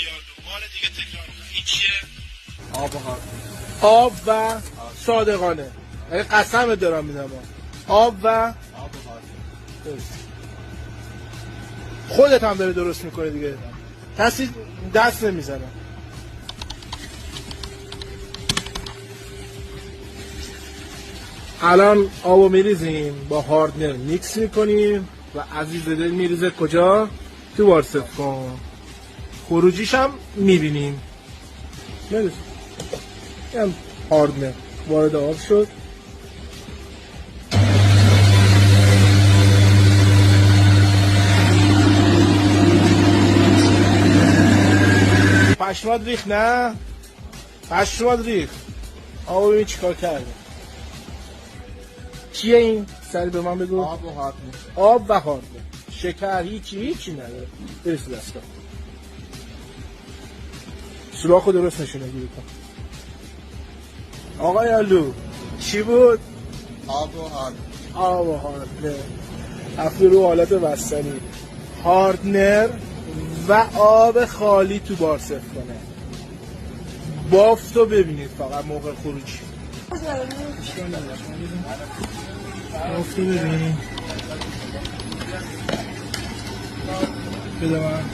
یارو بار دیگه تکرار کن. این چیه؟ آب و صادقانه. قسم دارم میدم. آب و خودت هم داره درست میکنه دیگه. کسی دست نمیزنه. الان آبو میریزیم با هاردنر میکس میکنیم و عزیز دل میریزه کجا؟ تو وارسفون. خروجیش هم میبینیم. میریزیم هم هاردنر وارد آب شد. پشمات ریخ نه؟ پشمات ریخ. آبو ببین چیکار کرده. چیه این؟ سری به من بگو. آب و هاردنر. آب و هاردنر. شکر هیچی نداره. برسی دستا. سوراخو درست نشونه گیری کن. آقای آلو چی بود؟ آب و هاردنر. آب و هاردنر. هفته رو حالت بستنی. هاردنر و آب خالی تو بار صرف کنه. بافتو ببینید فقط موقع خروجی. بافتو ببینید. بده من.